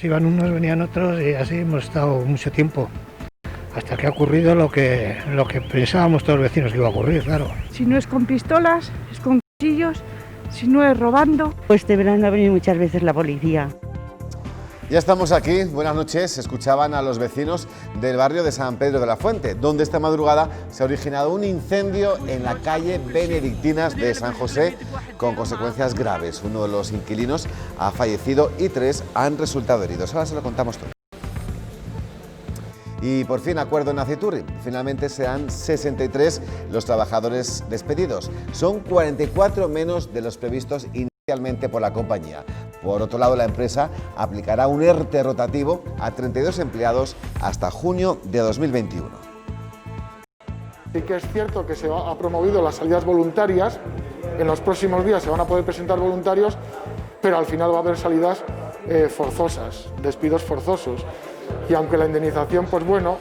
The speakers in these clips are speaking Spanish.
Se iban unos, venían otros y así hemos estado mucho tiempo. Hasta que ha ocurrido lo que pensábamos todos los vecinos que iba a ocurrir, claro. Si no es con pistolas, es con cuchillos, si no es robando. Pues este verano ha venido muchas veces la policía. Ya estamos aquí, buenas noches. Escuchaban a los vecinos del barrio de San Pedro de la Fuente, donde esta madrugada se ha originado un incendio en la calle Benedictinas de San José, con consecuencias graves. Uno de los inquilinos ha fallecido y 3 han resultado heridos. Ahora se lo contamos todo. Y por fin acuerdo en Aciturri. Finalmente serán 63 los trabajadores despedidos. Son 44 menos de los previstos inicialmente por la compañía. Por otro lado, la empresa aplicará un ERTE rotativo a 32 empleados hasta junio de 2021. Sí que es cierto que se ha promovido las salidas voluntarias. En los próximos días se van a poder presentar voluntarios, pero al final va a haber salidas forzosas, despidos forzosos. Y aunque la indemnización, pues bueno,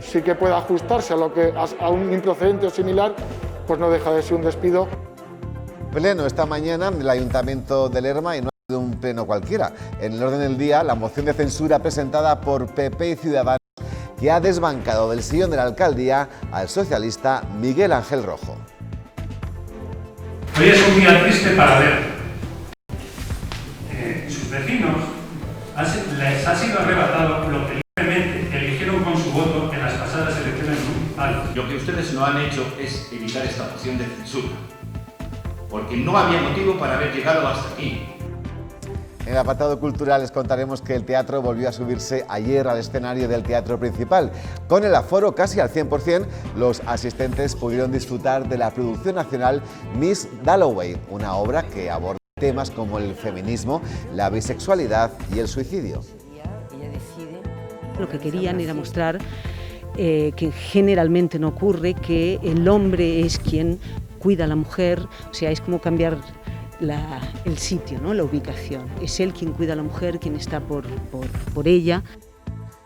sí que puede ajustarse a un improcedente o similar, pues no deja de ser un despido. Pleno esta mañana en el Ayuntamiento de Lerma y no ha sido un pleno cualquiera. En el orden del día, la moción de censura presentada por PP y Ciudadanos, que ha desbancado del sillón de la alcaldía al socialista Miguel Ángel Rojo. Hoy es un día triste para ver. Sus vecinos les ha sido arrebatado lo que libremente eligieron con su voto en las pasadas elecciones municipales. Lo que ustedes no han hecho es evitar esta moción de censura, porque no había motivo para haber llegado hasta aquí. En el apartado cultural les contaremos que el teatro volvió a subirse ayer al escenario del teatro principal. Con el aforo casi al 100%, los asistentes pudieron disfrutar de la producción nacional Miss Dalloway, una obra que aborda temas como el feminismo, la bisexualidad y el suicidio. Lo que querían era mostrar que generalmente no ocurre, que el hombre es quien cuida a la mujer, o sea, es como cambiar el sitio, ¿no? La ubicación. Es él quien cuida a la mujer, quien está por ella.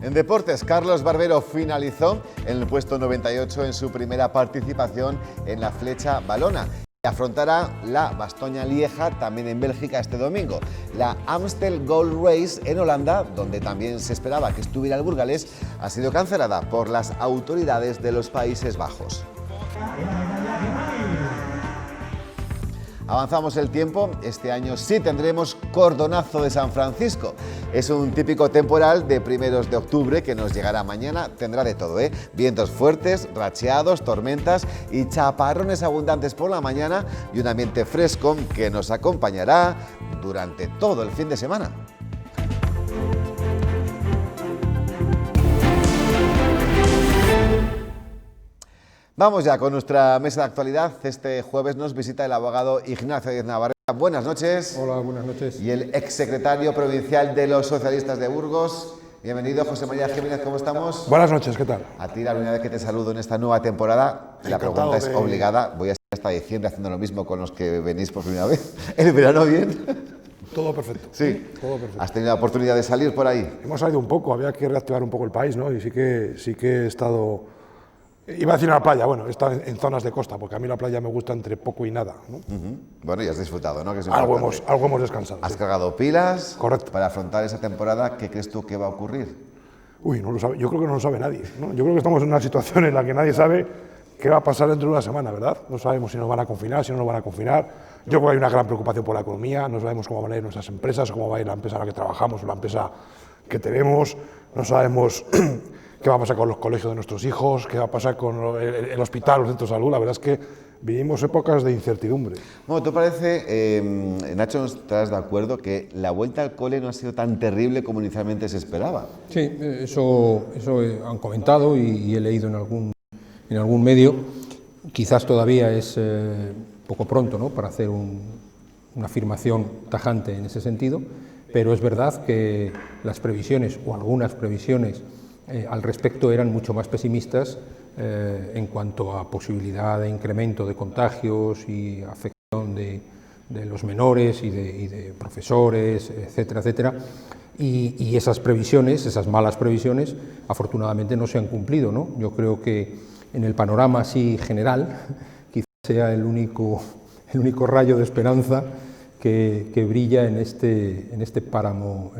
En deportes, Carlos Barbero finalizó en el puesto 98 en su primera participación en la flecha balona. Afrontará la Bastoña Lieja también en Bélgica este domingo. La Amstel Gold Race en Holanda, donde también se esperaba que estuviera el burgalés, ha sido cancelada por las autoridades de los Países Bajos. Avanzamos el tiempo, este año sí tendremos cordonazo de San Francisco. Es un típico temporal de primeros de octubre que nos llegará mañana, tendrá de todo, vientos fuertes, racheados, tormentas y chaparrones abundantes por la mañana y un ambiente fresco que nos acompañará durante todo el fin de semana. Vamos ya con nuestra mesa de actualidad. Este jueves nos visita el abogado Ignacio Díez Navarrete. Buenas noches. Hola, buenas noches. Y el exsecretario provincial de los socialistas de Burgos. Bienvenido, José María Jiménez, ¿cómo estamos? Buenas noches, ¿qué tal? A ti la primera vez que te saludo en esta nueva temporada. La pregunta es obligada. Voy a estar hasta diciembre haciendo lo mismo con los que venís por primera vez. ¿El verano bien? Todo perfecto. Sí. Todo perfecto. ¿Has tenido la oportunidad de salir por ahí? Hemos salido un poco, había que reactivar un poco el país, ¿no? Y sí que he estado... Iba a decir a la playa, bueno, he estado en zonas de costa, porque a mí la playa me gusta entre poco y nada, ¿no? Bueno, y has disfrutado, ¿no? Que es algo hemos descansado. ¿Has cargado pilas? Correcto. Para afrontar esa temporada, ¿qué crees tú que va a ocurrir? Uy, no lo sabe. Yo creo que no lo sabe nadie, ¿no? Yo creo que estamos en una situación en la que nadie sabe qué va a pasar dentro de una semana, ¿verdad? No sabemos si nos van a confinar, si no nos van a confinar. Yo creo que hay una gran preocupación por la economía, no sabemos cómo van a ir nuestras empresas, cómo va a ir la empresa en la que trabajamos o la empresa que tenemos, no sabemos... ¿Qué va a pasar con los colegios de nuestros hijos? ¿Qué va a pasar con el hospital, los centros de salud? La verdad es que vivimos épocas de incertidumbre. Bueno, ¿tú parece, Nacho, estás de acuerdo que la vuelta al cole no ha sido tan terrible como inicialmente se esperaba? Sí, eso han comentado y he leído en algún medio. Quizás todavía es poco pronto, ¿no?, para hacer una afirmación tajante en ese sentido, pero es verdad que las previsiones, o algunas previsiones, al respecto eran mucho más pesimistas en cuanto a posibilidad de incremento de contagios y afección de los menores y de profesores, etcétera, etcétera. Y esas previsiones, esas malas previsiones, afortunadamente no se han cumplido, ¿no? Yo creo que en el panorama así general, quizás sea el único rayo de esperanza que brilla en este páramo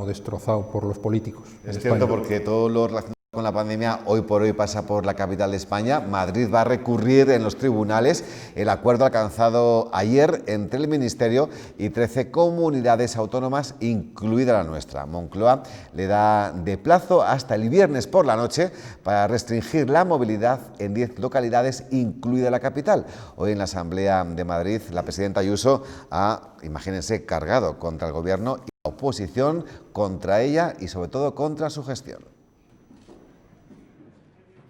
destrozado por los políticos. Es cierto, porque todo lo relacionado con la pandemia hoy por hoy pasa por la capital de España. Madrid va a recurrir en los tribunales el acuerdo alcanzado ayer entre el Ministerio y 13 comunidades autónomas, incluida la nuestra. Moncloa le da de plazo hasta el viernes por la noche para restringir la movilidad en 10 localidades, incluida la capital. Hoy en la Asamblea de Madrid la presidenta Ayuso ha, imagínense, cargado contra el Gobierno y la oposición contra ella y sobre todo contra su gestión.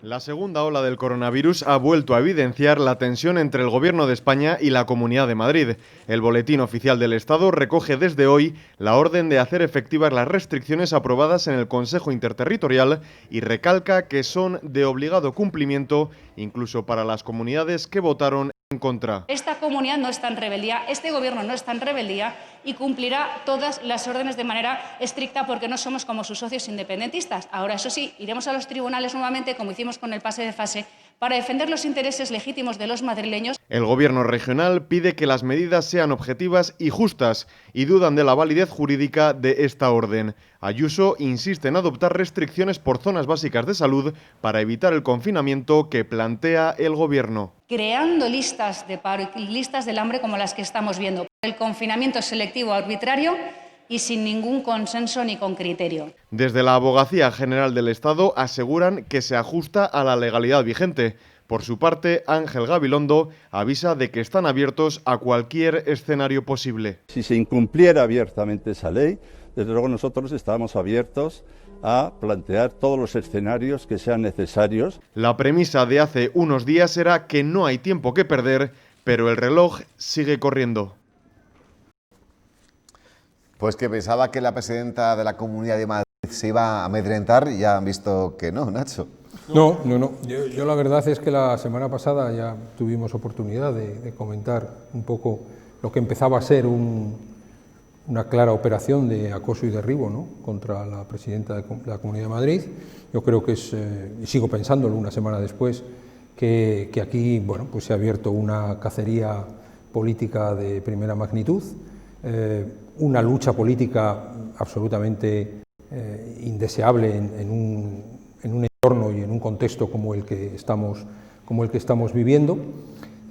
La segunda ola del coronavirus ha vuelto a evidenciar la tensión entre el Gobierno de España y la Comunidad de Madrid. El Boletín Oficial del Estado recoge desde hoy la orden de hacer efectivas las restricciones aprobadas en el Consejo Interterritorial y recalca que son de obligado cumplimiento incluso para las comunidades que votaron en contra. Esta comunidad no está en rebeldía, este Gobierno no está en rebeldía y cumplirá todas las órdenes de manera estricta porque no somos como sus socios independentistas. Ahora, eso sí, iremos a los tribunales nuevamente, como hicimos con el pase de fase, para defender los intereses legítimos de los madrileños. El Gobierno regional pide que las medidas sean objetivas y justas y dudan de la validez jurídica de esta orden. Ayuso insiste en adoptar restricciones por zonas básicas de salud para evitar el confinamiento que plantea el Gobierno. Creando listas de paro y listas del hambre como las que estamos viendo. El confinamiento selectivo arbitrario y sin ningún consenso ni con criterio. Desde la Abogacía General del Estado aseguran que se ajusta a la legalidad vigente. Por su parte, Ángel Gabilondo avisa de que están abiertos a cualquier escenario posible. Si se incumpliera abiertamente esa ley, desde luego nosotros estamos abiertos a plantear todos los escenarios que sean necesarios. La premisa de hace unos días era que no hay tiempo que perder, pero el reloj sigue corriendo. Pues que pensaba que la presidenta de la Comunidad de Madrid se iba a amedrentar y ya han visto que no, Nacho. No. Yo la verdad es que la semana pasada ya tuvimos oportunidad de comentar un poco lo que empezaba a ser una clara operación de acoso y derribo, ¿no?, contra la presidenta de la Comunidad de Madrid. Yo creo que es, y sigo pensándolo una semana después, que aquí, bueno, pues se ha abierto una cacería política de primera magnitud, una lucha política absolutamente indeseable en un entorno y en un contexto como el que estamos viviendo.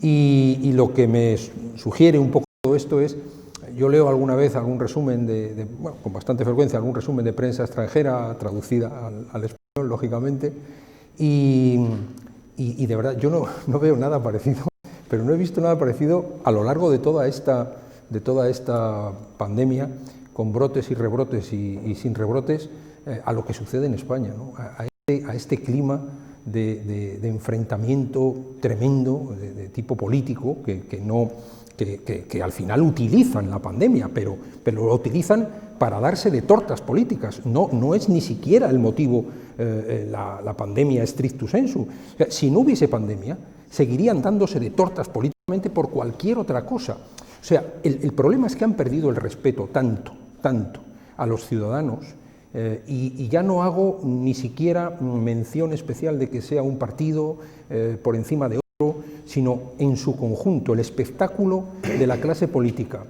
Y lo que me sugiere un poco todo esto es, yo leo alguna vez algún resumen bueno, con bastante frecuencia, algún resumen de prensa extranjera traducida al español, lógicamente, y de verdad yo no veo nada parecido, pero no he visto nada parecido a lo largo de toda esta pandemia, con brotes y rebrotes y sin rebrotes, a lo que sucede en España, ¿no?, a este clima de enfrentamiento tremendo de tipo político que al final utilizan la pandemia, pero lo utilizan para darse de tortas políticas. No es ni siquiera el motivo la pandemia stricto sensu. O sea, si no hubiese pandemia, seguirían dándose de tortas políticamente por cualquier otra cosa. O sea, el problema es que han perdido el respeto tanto a los ciudadanos, y ya no hago ni siquiera mención especial de que sea un partido por encima de otro, sino en su conjunto, el espectáculo de la clase política.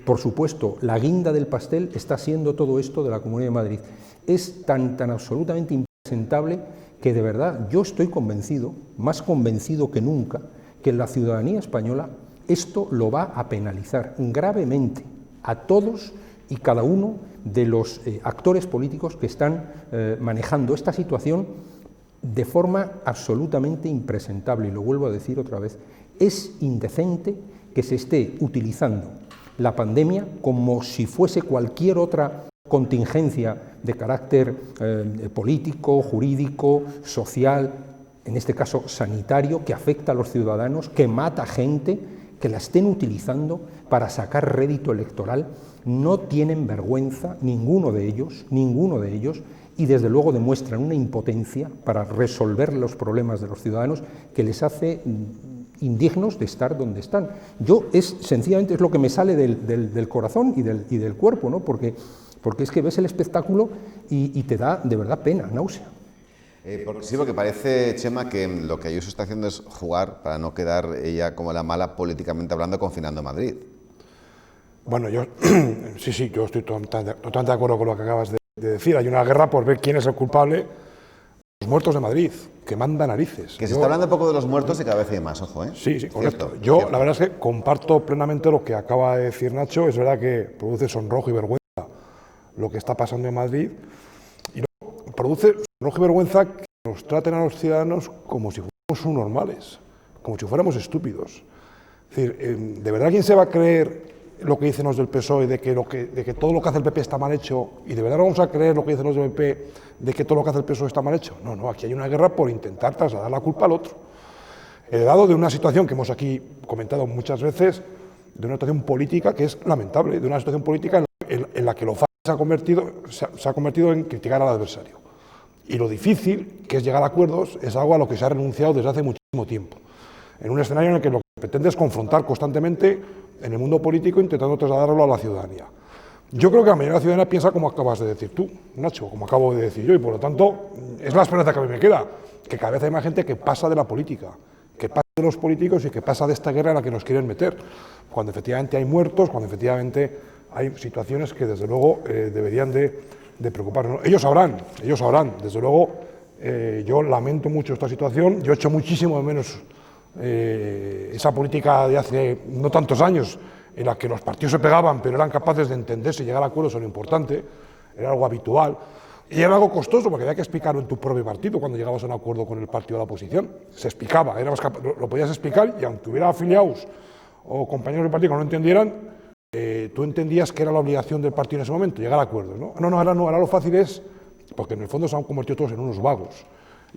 Por supuesto, la guinda del pastel está siendo todo esto de la Comunidad de Madrid. Es tan absolutamente impresentable que de verdad yo estoy convencido, más convencido que nunca, que la ciudadanía española esto lo va a penalizar gravemente a todos y cada uno de los actores políticos que están manejando esta situación de forma absolutamente impresentable. Y lo vuelvo a decir otra vez, es indecente que se esté utilizando la pandemia como si fuese cualquier otra contingencia de carácter político, jurídico, social, en este caso sanitario, que afecta a los ciudadanos, que mata gente, que la estén utilizando para sacar rédito electoral. No tienen vergüenza ninguno de ellos, y desde luego demuestran una impotencia para resolver los problemas de los ciudadanos que les hace indignos de estar donde están. Sencillamente es lo que me sale del corazón y del cuerpo, ¿no? Porque es que ves el espectáculo y te da de verdad pena, náusea. Sí, porque parece, Chema, que lo que Ayuso está haciendo es jugar para no quedar ella como la mala políticamente hablando, confinando a Madrid. Bueno, yo sí, yo estoy totalmente de acuerdo con lo que acabas de decir. Hay una guerra por ver quién es el culpable. Los muertos de Madrid, que manda narices. Que se está hablando un poco de los muertos y cada vez hay más, ojo, ¿eh? Sí, correcto. Cierto, Yo, cierto. la verdad es que comparto plenamente lo que acaba de decir Nacho. Es verdad que produce sonrojo y vergüenza lo que está pasando en Madrid. Y produce sonrojo y vergüenza que nos traten a los ciudadanos como si fuéramos subnormales, como si fuéramos estúpidos. Es decir, ¿de verdad quién se va a creer lo que dicen los del PSOE, de que todo lo que hace el PP está mal hecho? ¿Y de verdad no vamos a creer lo que dicen los del PP, de que todo lo que hace el PSOE está mal hecho? No, aquí hay una guerra por intentar trasladar la culpa al otro. Heredado de una situación que hemos aquí comentado muchas veces, de una situación política que es lamentable, de una situación política en la que lo fácil se ha convertido en criticar al adversario. Y lo difícil, que es llegar a acuerdos, es algo a lo que se ha renunciado desde hace muchísimo tiempo. En un escenario en el que lo que pretende es confrontar constantemente en el mundo político, intentando trasladarlo a la ciudadanía. Yo creo que la mayoría de la ciudadanía piensa como acabas de decir tú, Nacho, como acabo de decir yo, y por lo tanto es la esperanza que a mí me queda, que cada vez hay más gente que pasa de la política, que pasa de los políticos y que pasa de esta guerra en la que nos quieren meter, cuando efectivamente hay muertos, cuando efectivamente hay situaciones que desde luego deberían de preocuparnos. Ellos sabrán, desde luego yo lamento mucho esta situación, yo echo muchísimo de menos esa política de hace no tantos años, en la que los partidos se pegaban, pero eran capaces de entenderse y llegar a acuerdos sobre lo importante, era algo habitual, y era algo costoso, porque había que explicarlo en tu propio partido cuando llegabas a un acuerdo con el partido de la oposición. Se explicaba, lo podías explicar, y aunque hubiera afiliados o compañeros del partido que no lo entendieran, tú entendías que era la obligación del partido en ese momento, llegar a acuerdos. Ahora lo fácil es, porque en el fondo se han convertido todos en unos vagos,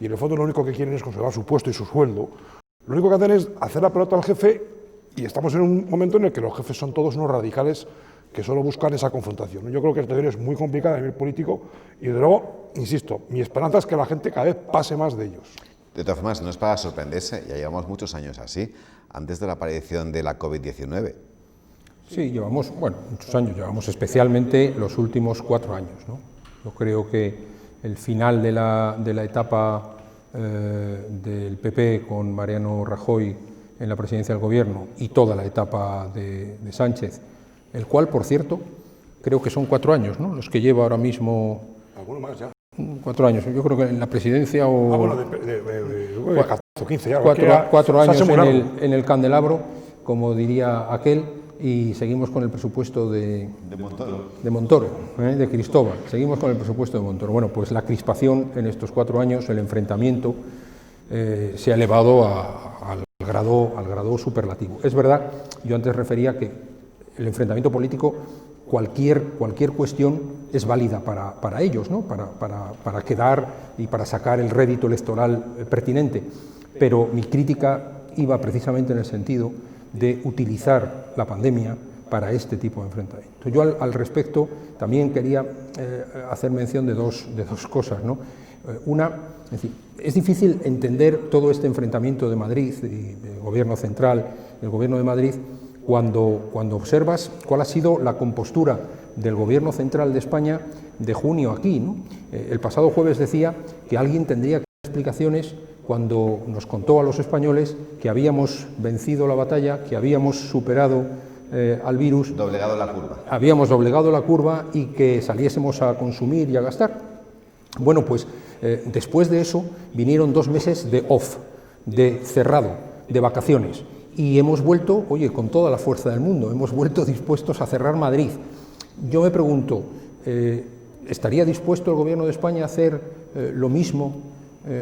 y en el fondo lo único que quieren es conservar su puesto y su sueldo. Lo único que hacen es hacer la pelota al jefe, y estamos en un momento en el que los jefes son todos unos radicales que solo buscan esa confrontación. Yo creo que la situación es muy complicada a nivel político y, desde luego, insisto, mi esperanza es que la gente cada vez pase más de ellos. De todas formas, no es para sorprenderse, ya llevamos muchos años así, antes de la aparición de la COVID-19. Sí, llevamos muchos años, llevamos especialmente los últimos 4 años, ¿no? Yo creo que el final de la etapa del PP con Mariano Rajoy en la presidencia del Gobierno y toda la etapa de Sánchez, el cual, por cierto, creo que son 4 años, ¿no?, los que lleva ahora mismo. Alguno más ya. 4 años, yo creo que en la presidencia o... de 14 o 15 ya. 4 años en el candelabro, como diría aquel, y seguimos con el presupuesto de Montoro, de Cristóbal, seguimos con el presupuesto de Montoro. Bueno, pues la crispación en estos 4 años, el enfrentamiento, se ha elevado al grado superlativo. Es verdad, yo antes refería que el enfrentamiento político, cualquier cuestión es válida para ellos, ¿no?, para quedar y para sacar el rédito electoral pertinente, pero mi crítica iba precisamente en el sentido de utilizar la pandemia para este tipo de enfrentamiento. Yo al respecto también quería hacer mención de dos cosas, ¿no? Una, es decir, es difícil entender todo este enfrentamiento de Madrid, del Gobierno central, del Gobierno de Madrid, cuando observas cuál ha sido la compostura del Gobierno central de España de junio aquí, ¿no? El pasado jueves decía que alguien tendría que dar explicaciones cuando nos contó a los españoles que habíamos vencido la batalla, que habíamos superado al virus, habíamos doblegado la curva y que saliésemos a consumir y a gastar. Bueno, pues después de eso vinieron 2 meses de off, de cerrado, de vacaciones, y hemos vuelto, con toda la fuerza del mundo, hemos vuelto dispuestos a cerrar Madrid. Yo me pregunto, ¿estaría dispuesto el Gobierno de España a hacer lo mismo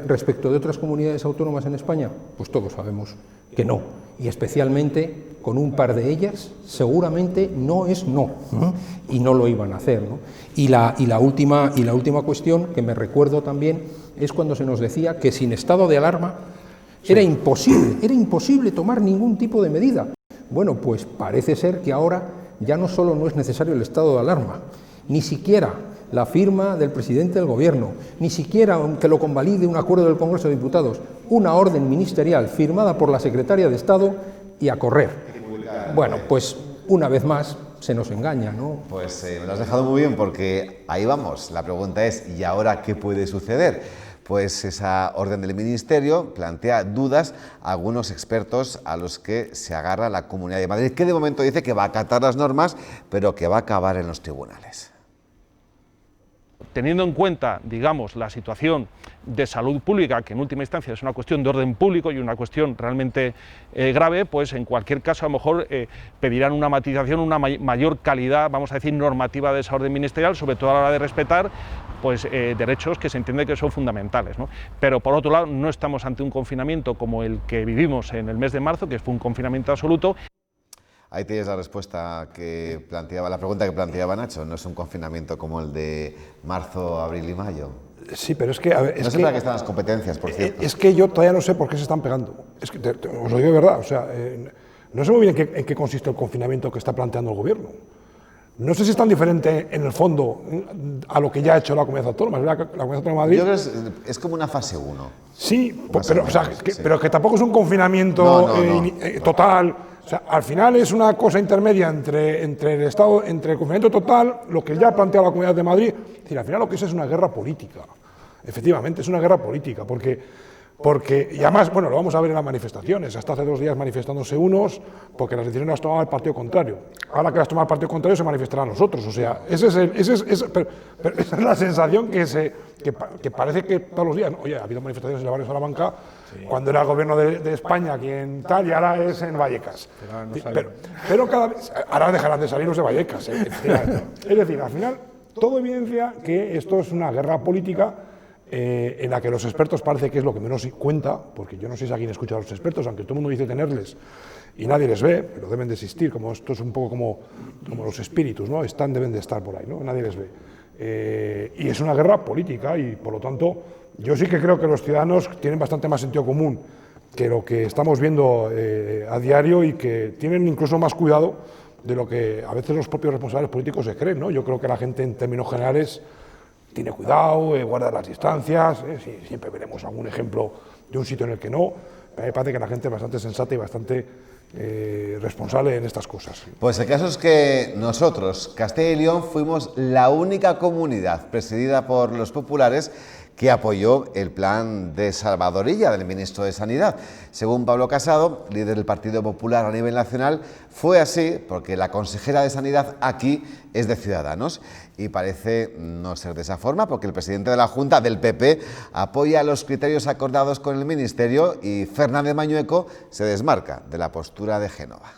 respecto de otras comunidades autónomas en España? Pues todos sabemos que no, y especialmente con un par de ellas seguramente no es no, y no lo iban a hacer, ¿no? Y la última cuestión que me recuerdo también es cuando se nos decía que sin estado de alarma era imposible tomar ningún tipo de medida. Bueno, pues parece ser que ahora ya no solo no es necesario el estado de alarma, ni siquiera la firma del presidente del Gobierno, ni siquiera, aunque lo convalide un acuerdo del Congreso de Diputados, una orden ministerial firmada por la secretaria de Estado y a correr. Bueno, pues una vez más se nos engaña, ¿no? Pues me lo has dejado muy bien, porque ahí vamos. La pregunta es, ¿y ahora qué puede suceder? Pues esa orden del Ministerio plantea dudas a algunos expertos a los que se agarra la Comunidad de Madrid, que de momento dice que va a acatar las normas, pero que va a acabar en los tribunales. Teniendo en cuenta, digamos, la situación de salud pública, que en última instancia es una cuestión de orden público y una cuestión realmente grave, pues en cualquier caso a lo mejor pedirán una matización, una mayor calidad, vamos a decir, normativa de esa orden ministerial, sobre todo a la hora de respetar pues, derechos que se entiende que son fundamentales, ¿no? Pero por otro lado no estamos ante un confinamiento como el que vivimos en el mes de marzo, que fue un confinamiento absoluto. Ahí tienes la respuesta que planteaba, la pregunta que planteaba Nacho. No es un confinamiento como el de marzo, abril y mayo. Sí, pero es que... A ver, no sé para qué están las competencias, por cierto. Es que yo todavía no sé por qué se están pegando. Es que os lo digo de verdad. O sea, no sé muy bien en qué consiste el confinamiento que está planteando el Gobierno. No sé si es tan diferente en el fondo a lo que ya ha hecho la Comunidad Autónoma. Es verdad que la Comunidad Autónoma de Madrid... Yo creo que es como una fase 1. Sí, pero, o sea, pero que tampoco es un confinamiento total. O sea, al final es una cosa intermedia entre el Estado, entre el confinamiento total, lo que ya ha planteado la Comunidad de Madrid. Es decir, al final lo que es una guerra política. Efectivamente, es una guerra política, porque y además, bueno, lo vamos a ver en las manifestaciones. Hasta hace 2 días manifestándose unos, porque las decisiones las tomaba el partido contrario. Ahora que las toma el partido contrario, se manifestarán los otros. O sea, pero esa es la sensación que parece que todos los días, ¿no? Oye, ha habido manifestaciones en el barrio de Salamanca, cuando era el gobierno de España aquí en tal, y ahora es en Vallecas. Pero cada vez, ahora dejarán de salir los de Vallecas. Es decir, al final, todo evidencia que esto es una guerra política en la que los expertos parece que es lo que menos cuenta, porque yo no sé si alguien escucha a los expertos, aunque todo el mundo dice tenerles y nadie les ve, pero deben de existir, como esto es un poco como los espíritus, ¿no? Deben de estar por ahí, ¿no? Nadie les ve. Y es una guerra política y, por lo tanto, yo sí que creo que los ciudadanos tienen bastante más sentido común que lo que estamos viendo a diario y que tienen incluso más cuidado de lo que a veces los propios responsables políticos se creen, ¿no? Yo creo que la gente, en términos generales, tiene cuidado, guarda las distancias, siempre veremos algún ejemplo de un sitio en el que no. A mí me parece que la gente es bastante sensata y bastante responsable en estas cosas. Pues el caso es que nosotros, Castilla y León, fuimos la única comunidad presidida por los populares que apoyó el plan de Salvadorilla del ministro de Sanidad. Según Pablo Casado, líder del Partido Popular a nivel nacional, fue así porque la consejera de Sanidad aquí es de Ciudadanos y parece no ser de esa forma porque el presidente de la Junta del PP apoya los criterios acordados con el Ministerio y Fernández Mañueco se desmarca de la postura de Génova.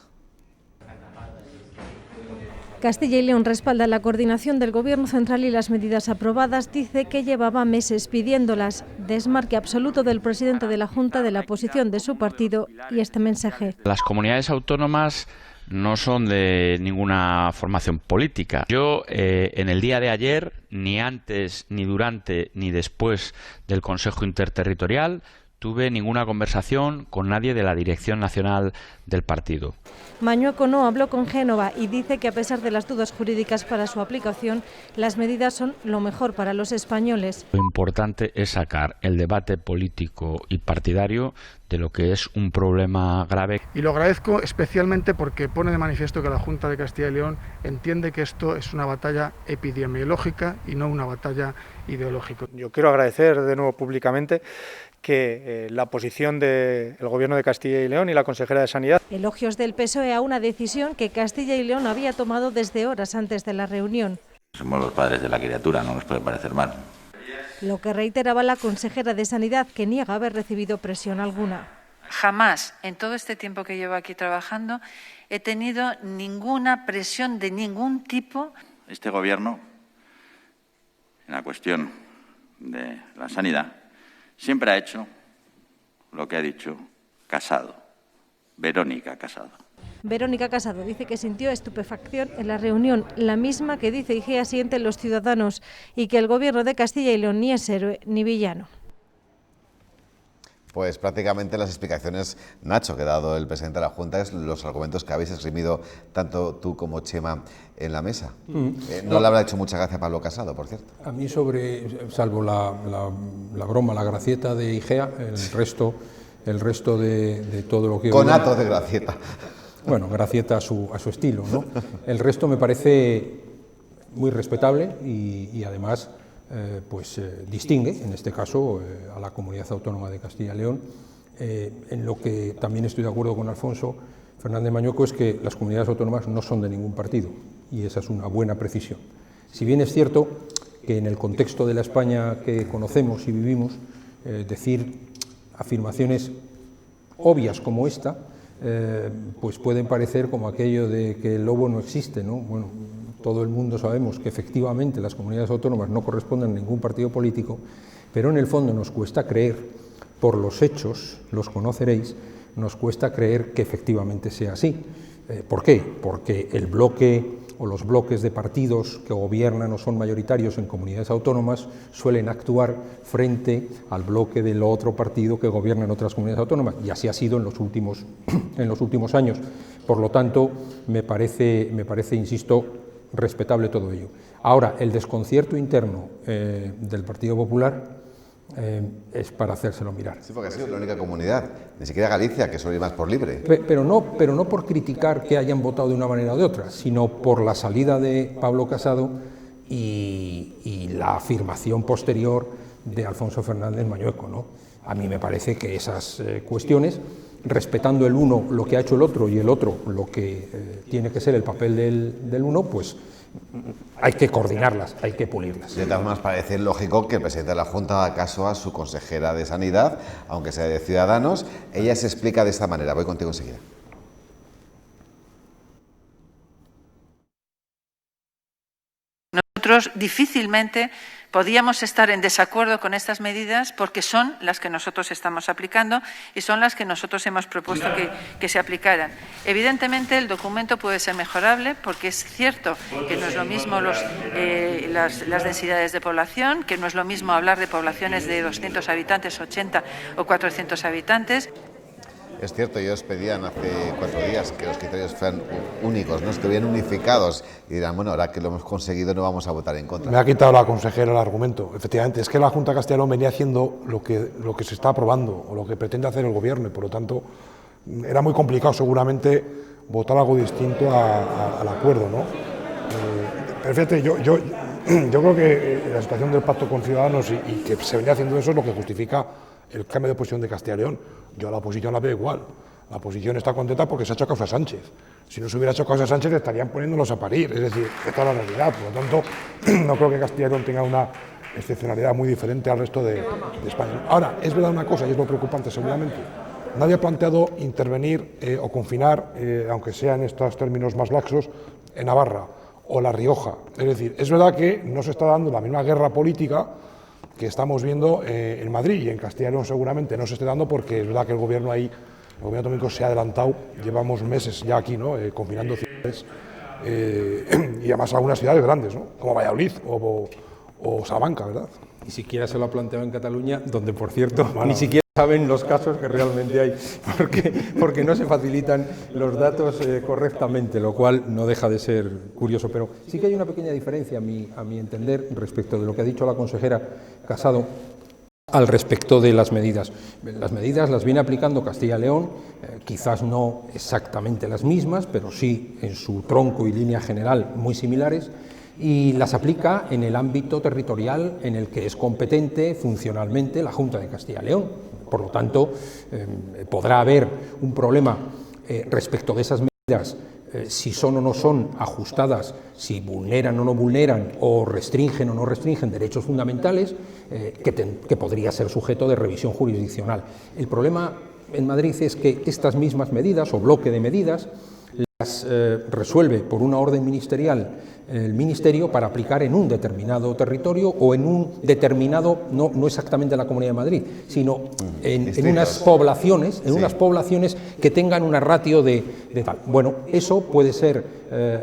Castilla y León respalda la coordinación del Gobierno central y las medidas aprobadas. Dice que llevaba meses pidiéndolas. Desmarque absoluto del presidente de la Junta de la posición de su partido y este mensaje. Las comunidades autónomas no son de ninguna formación política. Yo en el día de ayer, ni antes, ni durante, ni después del Consejo Interterritorial, tuve ninguna conversación con nadie de la dirección nacional del partido. Mañueco no habló con Génova y dice que a pesar de las dudas jurídicas para su aplicación, las medidas son lo mejor para los españoles. Lo importante es sacar el debate político y partidario de lo que es un problema grave. Y lo agradezco especialmente porque pone de manifiesto que la Junta de Castilla y León entiende que esto es una batalla epidemiológica y no una batalla ideológica. Yo quiero agradecer de nuevo públicamente que la posición del Gobierno de Castilla y León y la consejera de Sanidad. Elogios del PSOE a una decisión que Castilla y León había tomado desde horas antes de la reunión. Somos los padres de la criatura, no nos puede parecer mal. Lo que reiteraba la consejera de Sanidad, que niega haber recibido presión alguna. Jamás, en todo este tiempo que llevo aquí trabajando, he tenido ninguna presión de ningún tipo. Este Gobierno, en la cuestión de la sanidad, siempre ha hecho lo que ha dicho Casado, Verónica Casado. Verónica Casado dice que sintió estupefacción en la reunión, la misma que dice Igea sienten los ciudadanos, y que el Gobierno de Castilla y León ni es héroe ni villano. Pues prácticamente las explicaciones, Nacho, que ha dado el presidente de la Junta, es los argumentos que habéis esgrimido tanto tú como Chema en la mesa. No le habrá hecho mucha gracia a Pablo Casado, por cierto. A mí salvo la broma, la gracieta de Igea, el resto de todo lo que... Conato de gracieta. Bueno, gracieta a su estilo, ¿no? El resto me parece muy respetable y además distingue, en este caso, a la Comunidad Autónoma de Castilla y León. En lo que también estoy de acuerdo con Alfonso Fernández Mañueco es que las comunidades autónomas no son de ningún partido, y esa es una buena precisión. Si bien es cierto que en el contexto de la España que conocemos y vivimos, decir afirmaciones obvias como esta, pues pueden parecer como aquello de que el lobo no existe, ¿no? Bueno, todo el mundo sabemos que efectivamente las comunidades autónomas no corresponden a ningún partido político, pero en el fondo nos cuesta creer, por los hechos, los conoceréis, nos cuesta creer que efectivamente sea así. ¿Por qué? Porque el bloque o los bloques de partidos que gobiernan o son mayoritarios en comunidades autónomas suelen actuar frente al bloque del otro partido que gobierna en otras comunidades autónomas, y así ha sido en los últimos años. Por lo tanto, me parece, insisto, respetable todo ello. Ahora, el desconcierto interno del Partido Popular es para hacérselo mirar. Sí, porque ha sido la única comunidad, ni siquiera Galicia, que suele ir más por libre. Pero no por criticar que hayan votado de una manera o de otra, sino por la salida de Pablo Casado y la afirmación posterior de Alfonso Fernández Mañueco, ¿no? A mí me parece que esas cuestiones, respetando el uno lo que ha hecho el otro y el otro lo que tiene que ser el papel del uno, pues hay que coordinarlas, hay que pulirlas. De todas formas, parece lógico que el presidente de la Junta haga caso a su consejera de Sanidad, aunque sea de Ciudadanos. Ella se explica de esta manera. Voy contigo enseguida. Nosotros difícilmente podíamos estar en desacuerdo con estas medidas porque son las que nosotros estamos aplicando y son las que nosotros hemos propuesto que se aplicaran. Evidentemente, el documento puede ser mejorable porque es cierto que no es lo mismo las densidades de población, que no es lo mismo hablar de poblaciones de 200 habitantes, 80 o 400 habitantes. Es cierto, ellos pedían hace 4 días que los criterios fueran únicos, no estuvieran unificados, y dirán, bueno, ahora que lo hemos conseguido no vamos a votar en contra. Me ha quitado la consejera el argumento. Efectivamente, es que la Junta de Castilla y León venía haciendo lo que se está aprobando o lo que pretende hacer el Gobierno, y por lo tanto era muy complicado seguramente votar algo distinto al acuerdo, ¿no? Pero fíjate, yo creo que la situación del pacto con Ciudadanos y que se venía haciendo eso es lo que justifica el cambio de posición de Castilla y León. Yo a la oposición la veo igual. La oposición está contenta porque se ha hecho causa Sánchez. Si no se hubiera hecho causa Sánchez, estarían poniéndolos a parir. Es decir, esta es la realidad. Por lo tanto, no creo que Castilla y León tenga una excepcionalidad muy diferente al resto de España. Ahora, es verdad una cosa, y es lo preocupante seguramente. Nadie ha planteado intervenir o confinar, aunque sea en estos términos más laxos, en Navarra o La Rioja. Es decir, es verdad que no se está dando la misma guerra política que estamos viendo en Madrid, y en Castilla y León seguramente no se esté dando porque es verdad que el gobierno autonómico se ha adelantado, llevamos meses ya aquí, ¿no? Confinando ciudades y además algunas ciudades grandes, ¿no? Como Valladolid o Salamanca, ¿verdad? Ni siquiera se lo ha planteado en Cataluña, donde, por cierto, ni siquiera saben los casos que realmente hay, porque no se facilitan los datos correctamente, lo cual no deja de ser curioso. Pero sí que hay una pequeña diferencia, a mi entender, respecto de lo que ha dicho la consejera Casado al respecto de las medidas. Las medidas las viene aplicando Castilla y León, quizás no exactamente las mismas, pero sí en su tronco y línea general muy similares, y las aplica en el ámbito territorial en el que es competente funcionalmente la Junta de Castilla y León. Por lo tanto, podrá haber un problema respecto de esas medidas, si son o no son ajustadas, si vulneran o no vulneran, o restringen o no restringen derechos fundamentales, que podría ser sujeto de revisión jurisdiccional. El problema en Madrid es que estas mismas medidas o bloque de medidas las resuelve por una orden ministerial el Ministerio para aplicar en un determinado territorio o en un determinado, no exactamente en la Comunidad de Madrid, sino en unas poblaciones, unas poblaciones que tengan una ratio de tal. Bueno, eso puede ser,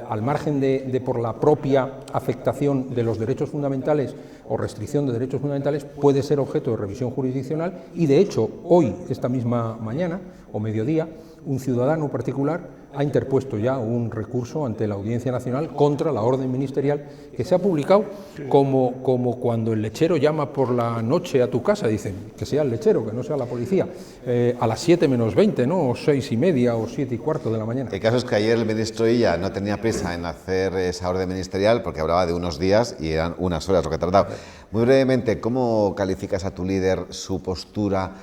al margen de por la propia afectación de los derechos fundamentales o restricción de derechos fundamentales, puede ser objeto de revisión jurisdiccional, y de hecho hoy, esta misma mañana o mediodía, un ciudadano particular ha interpuesto ya un recurso ante la Audiencia Nacional contra la orden ministerial que se ha publicado como cuando el lechero llama por la noche a tu casa, dicen que sea el lechero, que no sea la policía, a las 7 menos 20, ¿no? O 6 y media o 7 y cuarto de la mañana. El caso es que ayer el ministro Illa no tenía prisa en hacer esa orden ministerial porque hablaba de unos días y eran unas horas lo que tardaba. Muy brevemente, ¿cómo calificas a tu líder, su postura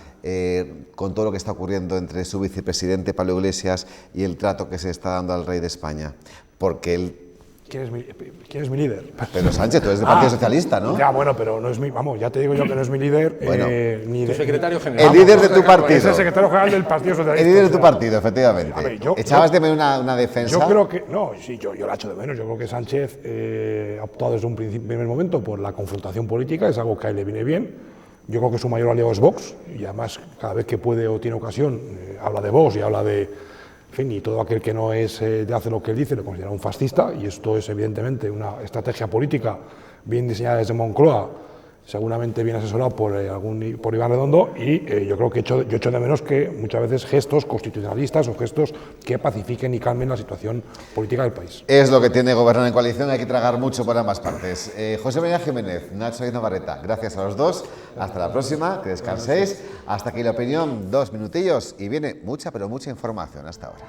con todo lo que está ocurriendo entre su vicepresidente Pablo Iglesias y el trato que se está dando al rey de España? Porque él... ¿Quién es mi líder? Pedro Sánchez, tú eres del Partido Socialista, ¿no? Ya, bueno, pero no es mi... Vamos, ya te digo yo que no es mi líder. Bueno, ni tu secretario general. El líder de tu partido. Es el secretario general del Partido Socialista. El líder de tu partido, efectivamente. A ver, ¿echabas de menos una defensa? Yo creo que... No, sí, yo la echo de menos. Yo creo que Sánchez ha optado desde un primer momento por la confrontación política, es algo que a él le viene bien. Yo creo que su mayor aliado es Vox, y además cada vez que puede o tiene ocasión habla de Vox y habla de... En fin, y todo aquel que no hace lo que él dice lo considera un fascista, y esto es evidentemente una estrategia política bien diseñada desde Moncloa, seguramente bien asesorado por Iván Redondo, y yo creo que yo echo de menos que muchas veces gestos constitucionalistas o gestos que pacifiquen y calmen la situación política del país. Es lo que tiene gobernar en coalición, hay que tragar mucho por ambas partes. José María Jiménez, Nacho Díaz Navarrete, gracias a los dos, hasta la próxima, que descanséis. Hasta aquí la opinión, 2 minutillos, y viene mucha, pero mucha información hasta ahora.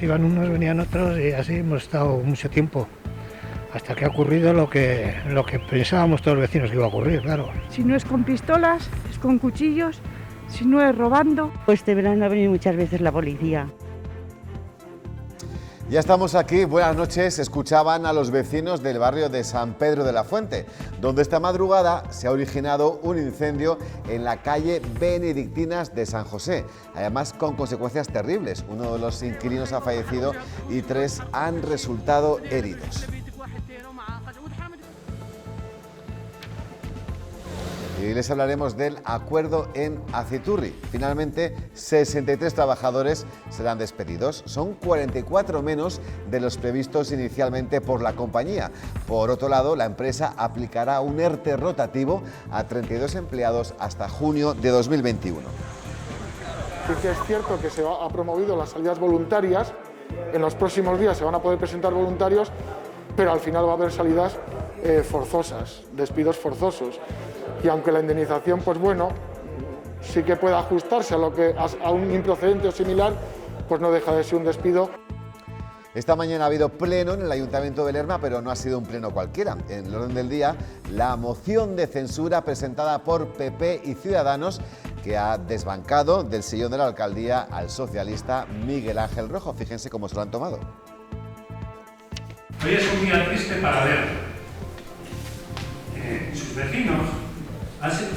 Iban unos, venían otros y así hemos estado mucho tiempo, hasta que ha ocurrido lo que pensábamos todos los vecinos que iba a ocurrir, claro. Si no es con pistolas, es con cuchillos, si no es robando. Pues este verano ha venido muchas veces la policía. Ya estamos aquí, buenas noches. Escuchaban a los vecinos del barrio de San Pedro de la Fuente, donde esta madrugada se ha originado un incendio en la calle Benedictinas de San José, además con consecuencias terribles. Uno de los inquilinos ha fallecido y 3 han resultado heridos. Y les hablaremos del acuerdo en Aciturri. Finalmente, 63 trabajadores serán despedidos. Son 44 menos de los previstos inicialmente por la compañía. Por otro lado, la empresa aplicará un ERTE rotativo a 32 empleados hasta junio de 2021. Sí que es cierto que se ha promovido las salidas voluntarias. En los próximos días se van a poder presentar voluntarios, pero al final va a haber salidas forzosas, despidos forzosos. Y aunque la indemnización, pues bueno, sí que puede ajustarse a un improcedente o similar, pues no deja de ser un despido. Esta mañana ha habido pleno en el Ayuntamiento de Lerma, pero no ha sido un pleno cualquiera. En el orden del día, la moción de censura presentada por PP y Ciudadanos, que ha desbancado del sillón de la alcaldía al socialista Miguel Ángel Rojo. Fíjense cómo se lo han tomado. Hoy es un día triste para ver. Sus vecinos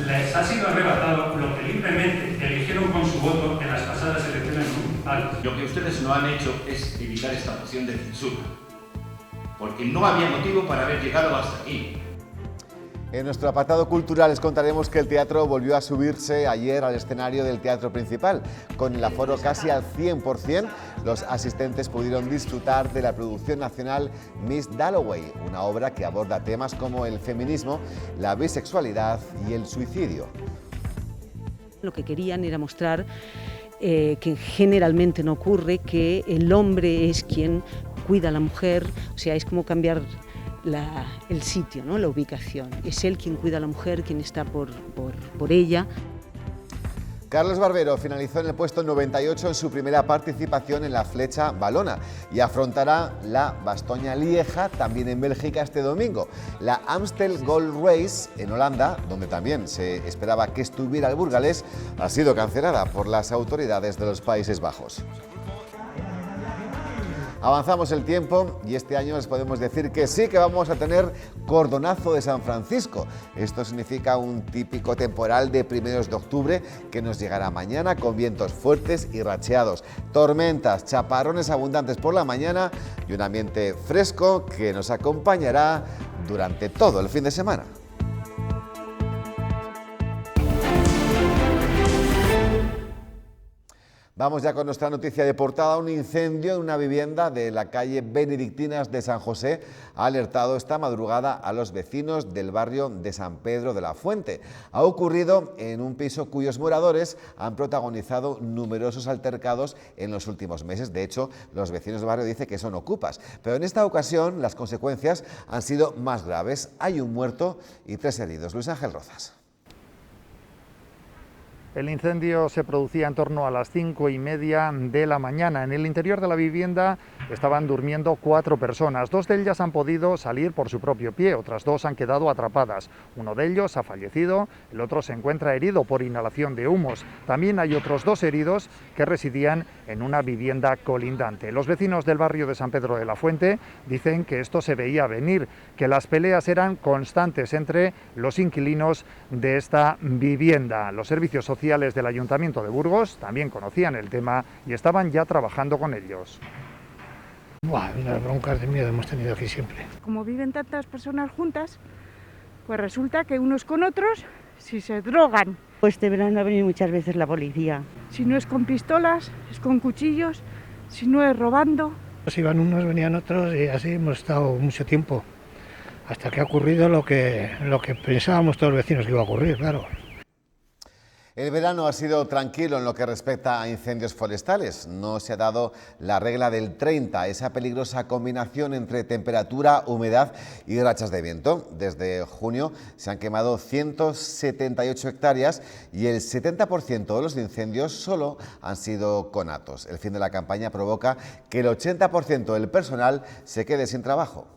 les ha sido arrebatado lo que libremente eligieron con su voto en las pasadas elecciones municipales. Lo que ustedes no han hecho es evitar esta moción de censura, porque no había motivo para haber llegado hasta aquí. En nuestro apartado cultural les contaremos que el teatro volvió a subirse ayer al escenario del teatro principal. Con el aforo casi al 100%, los asistentes pudieron disfrutar de la producción nacional Miss Dalloway, una obra que aborda temas como el feminismo, la bisexualidad y el suicidio. Lo que querían era mostrar que generalmente no ocurre, que el hombre es quien cuida a la mujer, o sea, es como cambiar el sitio, ¿no? La ubicación. Es él quien cuida a la mujer, quien está por ella. Carlos Barbero finalizó en el puesto 98 en su primera participación en la flecha valona y afrontará la Bastoña Lieja también en Bélgica este domingo. La Amstel Gold Race en Holanda, donde también se esperaba que estuviera el burgalés, ha sido cancelada por las autoridades de los Países Bajos. Avanzamos el tiempo y este año les podemos decir que sí que vamos a tener cordonazo de San Francisco. Esto significa un típico temporal de primeros de octubre que nos llegará mañana con vientos fuertes y racheados, tormentas, chaparrones abundantes por la mañana y un ambiente fresco que nos acompañará durante todo el fin de semana. Vamos ya con nuestra noticia de portada. Un incendio en una vivienda de la calle Benedictinas de San José ha alertado esta madrugada a los vecinos del barrio de San Pedro de la Fuente. Ha ocurrido en un piso cuyos moradores han protagonizado numerosos altercados en los últimos meses. De hecho, los vecinos del barrio dicen que son ocupas. Pero en esta ocasión las consecuencias han sido más graves. Hay un muerto y 3 heridos. Luis Ángel Rozas. El incendio se producía en torno a las 5:30 de la mañana. En el interior de la vivienda estaban durmiendo 4 personas. 2 de ellas han podido salir por su propio pie, otras 2 han quedado atrapadas. Uno de ellos ha fallecido, el otro se encuentra herido por inhalación de humos. También hay otros 2 heridos que residían en una vivienda colindante. Los vecinos del barrio de San Pedro de la Fuente dicen que esto se veía venir, que las peleas eran constantes entre los inquilinos de esta vivienda. Los servicios sociales del Ayuntamiento de Burgos también conocían el tema y estaban ya trabajando con ellos. Unas broncas de miedo hemos tenido aquí siempre. Como viven tantas personas juntas, pues resulta que unos con otros, si se drogan. Pues este verano ha venido muchas veces la policía. Si no es con pistolas, es con cuchillos, si no es robando. Pues iban unos, venían otros y así hemos estado mucho tiempo. Hasta que ha ocurrido lo que pensábamos todos los vecinos que iba a ocurrir, claro. El verano ha sido tranquilo en lo que respecta a incendios forestales. No se ha dado la regla del 30, esa peligrosa combinación entre temperatura, humedad y rachas de viento. Desde junio se han quemado 178 hectáreas y el 70% de los incendios solo han sido conatos. El fin de la campaña provoca que el 80% del personal se quede sin trabajo.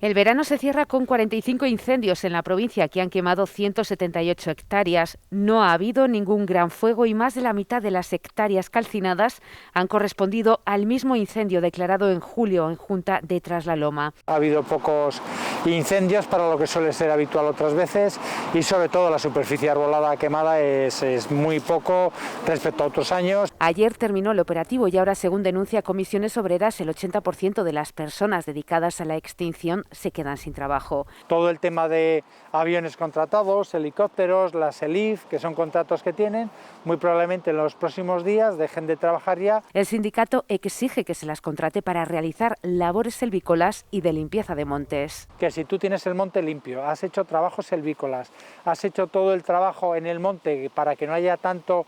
El verano se cierra con 45 incendios en la provincia que han quemado 178 hectáreas. No ha habido ningún gran fuego y más de la mitad de las hectáreas calcinadas han correspondido al mismo incendio declarado en julio en Junta de Traslaloma. Ha habido pocos incendios para lo que suele ser habitual otras veces y sobre todo la superficie arbolada quemada es muy poco respecto a otros años. Ayer terminó el operativo y ahora, según denuncia Comisiones Obreras, el 80% de las personas dedicadas a la extinción se quedan sin trabajo. Todo el tema de aviones contratados, helicópteros, las ELIF, que son contratos que tienen, muy probablemente en los próximos días dejen de trabajar ya. El sindicato exige que se las contrate para realizar labores silvícolas y de limpieza de montes. Que si tú tienes el monte limpio, has hecho trabajos silvícolas, has hecho todo el trabajo en el monte para que no haya tanta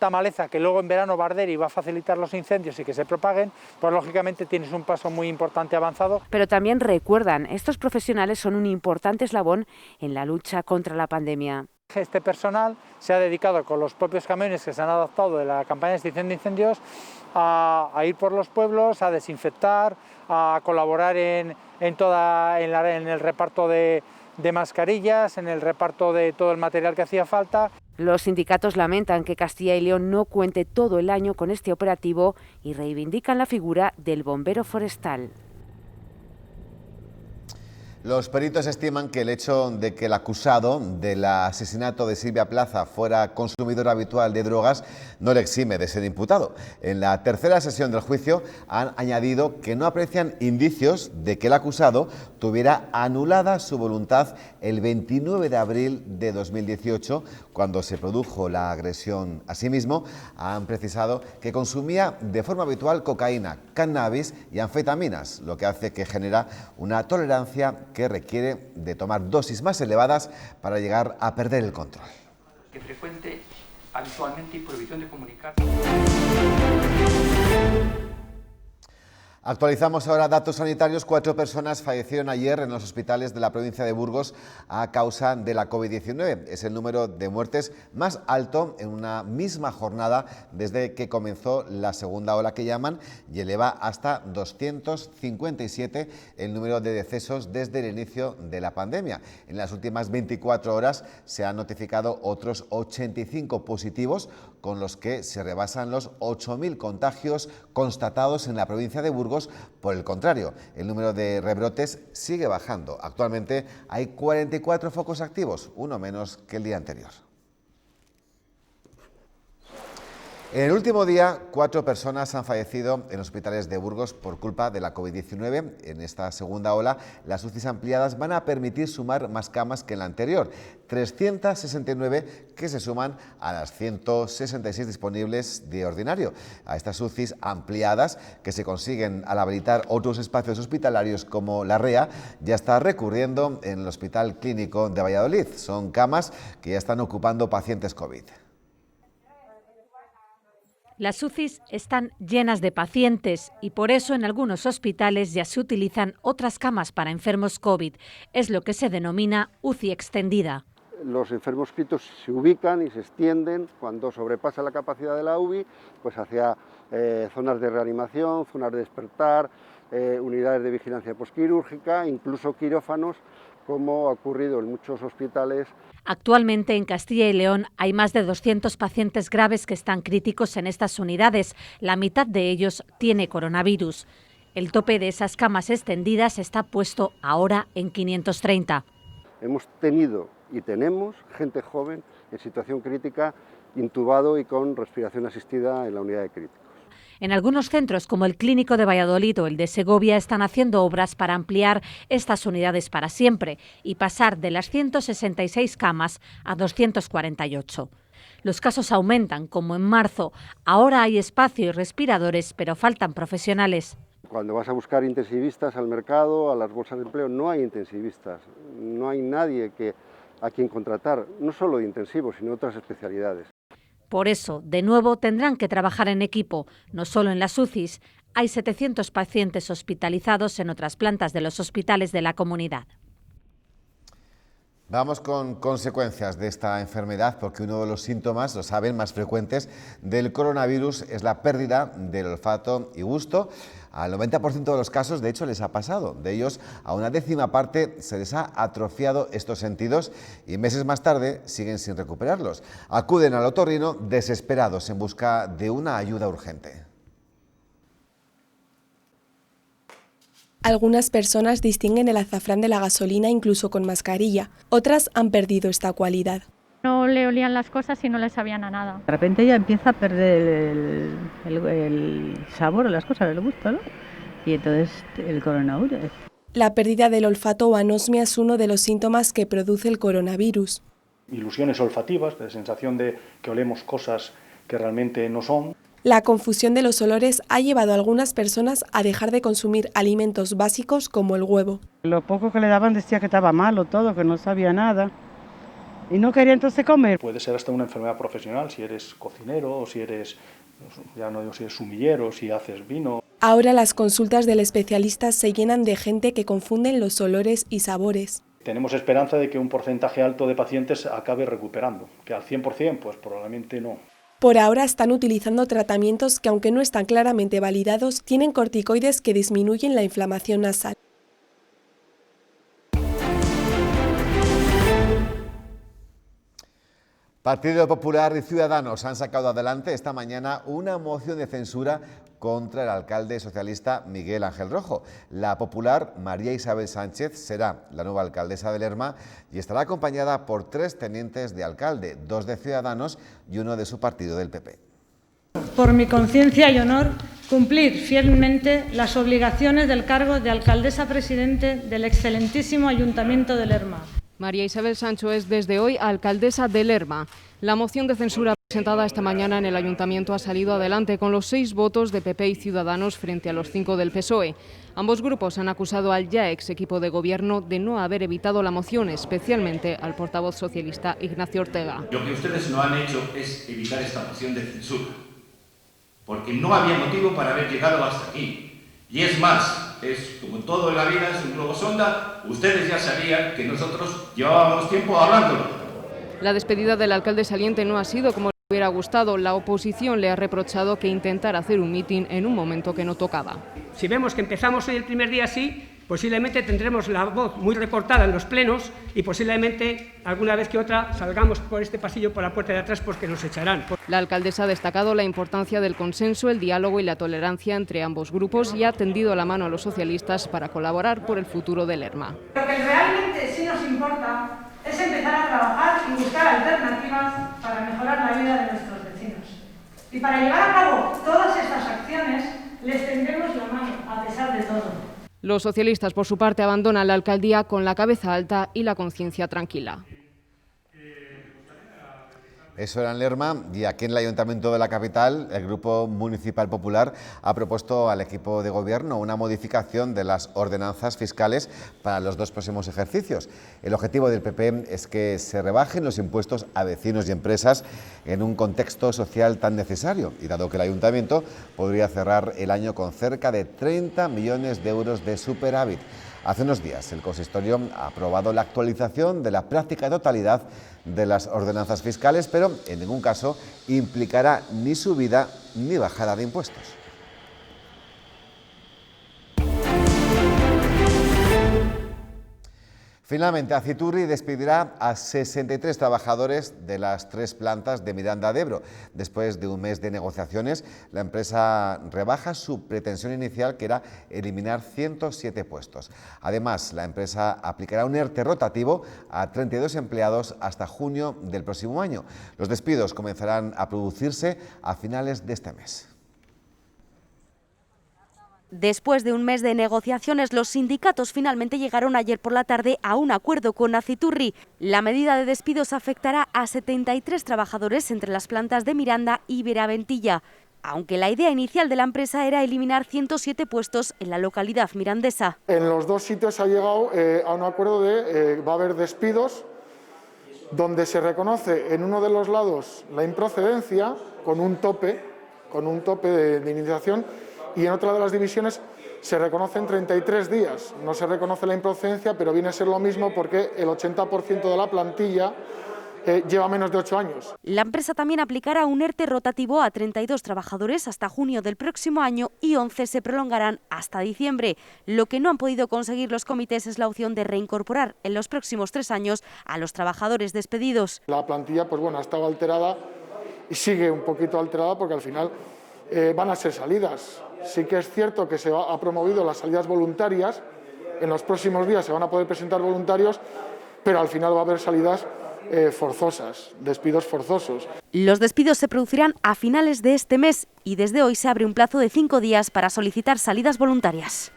maleza que luego en verano va a arder y va a facilitar los incendios y que se propaguen, pues lógicamente tienes un paso muy importante avanzado. Pero también recuerdan, estos profesionales son un importante eslabón en la lucha contra la pandemia. Este personal se ha dedicado con los propios camiones que se han adaptado de la campaña de extinción de incendios a ir por los pueblos, a desinfectar, a colaborar en el reparto de mascarillas, en el reparto de todo el material que hacía falta. Los sindicatos lamentan que Castilla y León no cuente todo el año con este operativo y reivindican la figura del bombero forestal. Los peritos estiman que el hecho de que el acusado del asesinato de Silvia Plaza fuera consumidor habitual de drogas no le exime de ser imputado. En la tercera sesión del juicio han añadido que no aprecian indicios de que el acusado tuviera anulada su voluntad el 29 de abril de 2018, cuando se produjo la agresión a sí mismo. Han precisado que consumía de forma habitual cocaína, cannabis y anfetaminas, lo que hace que genera una tolerancia que requiere de tomar dosis más elevadas para llegar a perder el control. Que frecuente habitualmente y prohibición de comunicar. Actualizamos ahora datos sanitarios. 4 personas fallecieron ayer en los hospitales de la provincia de Burgos a causa de la COVID-19. Es el número de muertes más alto en una misma jornada desde que comenzó la segunda ola que llaman, y eleva hasta 257 el número de decesos desde el inicio de la pandemia. En las últimas 24 horas se han notificado otros 85 positivos, con los que se rebasan los 8.000 contagios constatados en la provincia de Burgos. Por el contrario, el número de rebrotes sigue bajando. Actualmente hay 44 focos activos, uno menos que el día anterior. En el último día, 4 personas han fallecido en hospitales de Burgos por culpa de la COVID-19. En esta segunda ola, las UCIs ampliadas van a permitir sumar más camas que en la anterior, 369 que se suman a las 166 disponibles de ordinario. A estas UCIs ampliadas, que se consiguen al habilitar otros espacios hospitalarios como la REA, ya está recurriendo en el Hospital Clínico de Valladolid. Son camas que ya están ocupando pacientes COVID. Las UCIs están llenas de pacientes y por eso en algunos hospitales ya se utilizan otras camas para enfermos COVID. Es lo que se denomina UCI extendida. Los enfermos críticos se ubican y se extienden cuando sobrepasa la capacidad de la UCI, pues hacia zonas de reanimación, zonas de despertar, unidades de vigilancia posquirúrgica, incluso quirófanos, como ha ocurrido en muchos hospitales. Actualmente en Castilla y León hay más de 200 pacientes graves que están críticos en estas unidades. La mitad de ellos tiene coronavirus. El tope de esas camas extendidas está puesto ahora en 530. Hemos tenido y tenemos gente joven en situación crítica, intubado y con respiración asistida en la unidad de críticos. En algunos centros, como el Clínico de Valladolid o el de Segovia, están haciendo obras para ampliar estas unidades para siempre y pasar de las 166 camas a 248. Los casos aumentan, como en marzo. Ahora hay espacio y respiradores, pero faltan profesionales. Cuando vas a buscar intensivistas al mercado, a las bolsas de empleo, no hay intensivistas, no hay nadie a quien contratar, no solo de intensivos, sino otras especialidades. Por eso, de nuevo, tendrán que trabajar en equipo, no solo en las UCIs. Hay 700 pacientes hospitalizados en otras plantas de los hospitales de la comunidad. Vamos con consecuencias de esta enfermedad, porque uno de los síntomas, lo saben, más frecuentes del coronavirus es la pérdida del olfato y gusto. Al 90% de los casos, de hecho, les ha pasado. De ellos, a una décima parte se les ha atrofiado estos sentidos y meses más tarde siguen sin recuperarlos. Acuden al otorrino desesperados en busca de una ayuda urgente. Algunas personas distinguen el azafrán de la gasolina incluso con mascarilla, otras han perdido esta cualidad. No le olían las cosas y no le sabían a nada. De repente ya empieza a perder el sabor a las cosas, el gusto, ¿no? Y entonces el coronavirus. La pérdida del olfato o anosmia es uno de los síntomas que produce el coronavirus. Ilusiones olfativas, la sensación de que olemos cosas que realmente no son. La confusión de los olores ha llevado a algunas personas a dejar de consumir alimentos básicos como el huevo. Lo poco que le daban decía que estaba malo todo, que no sabía nada y no quería entonces comer. Puede ser hasta una enfermedad profesional si eres cocinero o si eres, ya no digo si eres sumillero, si haces vino. Ahora las consultas del especialista se llenan de gente que confunden los olores y sabores. Tenemos esperanza de que un porcentaje alto de pacientes acabe recuperando, que al 100% pues probablemente no. Por ahora están utilizando tratamientos que, aunque no están claramente validados, tienen corticoides que disminuyen la inflamación nasal. Partido Popular y Ciudadanos han sacado adelante esta mañana una moción de censura contra el alcalde socialista Miguel Ángel Rojo. La popular María Isabel Sánchez será la nueva alcaldesa de Lerma y estará acompañada por 3 tenientes de alcalde, 2 de Ciudadanos y 1 de su partido, del PP. Por mi conciencia y honor, cumplir fielmente las obligaciones del cargo de alcaldesa presidente del excelentísimo Ayuntamiento de Lerma. María Isabel Sancho es desde hoy alcaldesa de Lerma. La moción de censura presentada esta mañana en el Ayuntamiento ha salido adelante con los 6 votos de PP y Ciudadanos frente a los 5 del PSOE. Ambos grupos han acusado al ya ex equipo de gobierno de no haber evitado la moción, especialmente al portavoz socialista Ignacio Ortega. Lo que ustedes no han hecho es evitar esta moción de censura, porque no había motivo para haber llegado hasta aquí. Y es más, es como todo en la vida, es un globo sonda, ustedes ya sabían que nosotros llevábamos tiempo hablándolo. La despedida del alcalde saliente no ha sido como le hubiera gustado. La oposición le ha reprochado que intentara hacer un mitin en un momento que no tocaba. Si vemos que empezamos hoy el primer día así, posiblemente tendremos la voz muy recortada en los plenos y posiblemente alguna vez que otra salgamos por este pasillo por la puerta de atrás porque nos echarán. La alcaldesa ha destacado la importancia del consenso, el diálogo y la tolerancia entre ambos grupos y ha tendido la mano a los socialistas para colaborar por el futuro de Lerma. Lo que realmente sí nos importa es empezar a trabajar y buscar alternativas para mejorar la vida de nuestros vecinos. Y para llevar a cabo todas estas acciones les tendremos la mano, a pesar de todo. Los socialistas, por su parte, abandonan la alcaldía con la cabeza alta y la conciencia tranquila. Eso era en Lerma, y aquí en el Ayuntamiento de la capital, el Grupo Municipal Popular ha propuesto al equipo de gobierno una modificación de las ordenanzas fiscales para los 2 próximos ejercicios. El objetivo del PP es que se rebajen los impuestos a vecinos y empresas en un contexto social tan necesario, y dado que el Ayuntamiento podría cerrar el año con cerca de 30 millones de euros de superávit. Hace unos días el consistorio ha aprobado la actualización de la práctica totalidad de las ordenanzas fiscales, pero en ningún caso implicará ni subida ni bajada de impuestos. Finalmente, Aciturri despedirá a 63 trabajadores de las 3 plantas de Miranda de Ebro. Después de un mes de negociaciones, la empresa rebaja su pretensión inicial, que era eliminar 107 puestos. Además, la empresa aplicará un ERTE rotativo a 32 empleados hasta junio del próximo año. Los despidos comenzarán a producirse a finales de este mes. Después de un mes de negociaciones, los sindicatos finalmente llegaron ayer por la tarde a un acuerdo con Aciturri. La medida de despidos afectará a 73 trabajadores entre las plantas de Miranda y Veraventilla, aunque la idea inicial de la empresa era eliminar 107 puestos en la localidad mirandesa. En los 2 sitios se ha llegado a un acuerdo de va a haber despidos, donde se reconoce en uno de los lados la improcedencia con un tope de indemnización, y en otra de las divisiones se reconocen 33 días. No se reconoce la improcedencia, pero viene a ser lo mismo porque el 80% de la plantilla lleva menos de 8 años. La empresa también aplicará un ERTE rotativo a 32 trabajadores hasta junio del próximo año y 11 se prolongarán hasta diciembre. Lo que no han podido conseguir los comités es la opción de reincorporar en los próximos 3 años a los trabajadores despedidos. La plantilla ha estado alterada y sigue un poquito alterada porque al final van a ser salidas. Sí que es cierto que se ha promovido las salidas voluntarias. En los próximos días se van a poder presentar voluntarios, pero al final va a haber salidas forzosas, despidos forzosos. Los despidos se producirán a finales de este mes y desde hoy se abre un plazo de 5 días para solicitar salidas voluntarias.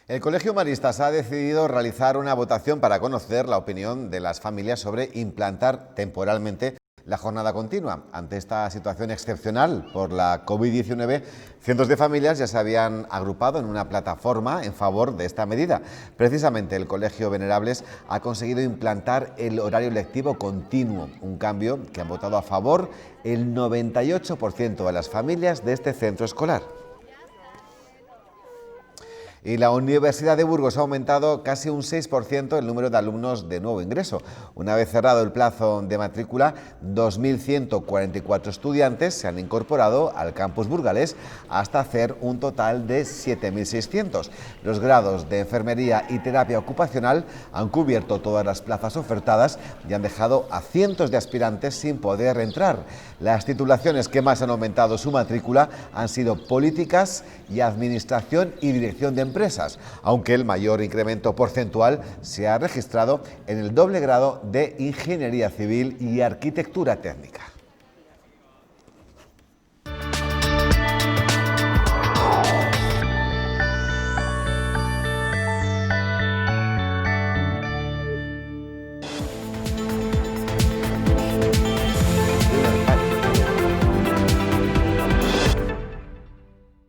El Colegio Maristas ha decidido realizar una votación para conocer la opinión de las familias sobre implantar temporalmente la jornada continua. Ante esta situación excepcional por la COVID-19, cientos de familias ya se habían agrupado en una plataforma en favor de esta medida. Precisamente el Colegio Venerables ha conseguido implantar el horario lectivo continuo, un cambio que han votado a favor el 98% de las familias de este centro escolar. Y la Universidad de Burgos ha aumentado casi un 6% el número de alumnos de nuevo ingreso. Una vez cerrado el plazo de matrícula, 2.144 estudiantes se han incorporado al campus burgalés hasta hacer un total de 7.600. Los grados de enfermería y terapia ocupacional han cubierto todas las plazas ofertadas y han dejado a cientos de aspirantes sin poder entrar. Las titulaciones que más han aumentado su matrícula han sido políticas y administración y dirección de empresas, aunque el mayor incremento porcentual se ha registrado en el doble grado de Ingeniería Civil y Arquitectura Técnica.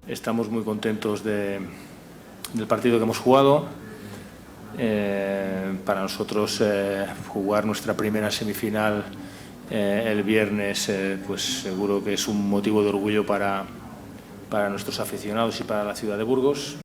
Estamos muy contentos del partido que hemos jugado. Para nosotros jugar nuestra primera semifinal el viernes pues seguro que es un motivo de orgullo para nuestros aficionados y para la ciudad de Burgos.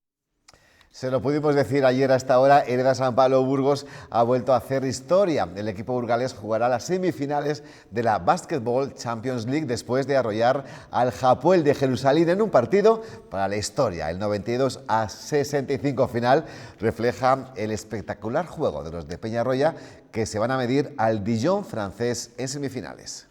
Se lo pudimos decir ayer a esta hora, Hereda San Pablo Burgos ha vuelto a hacer historia. El equipo burgalés jugará las semifinales de la Basketball Champions League después de arrollar al Hapoel de Jerusalén en un partido para la historia. El 92-65 final refleja el espectacular juego de los de Peñarroya, que se van a medir al Dijon francés en semifinales.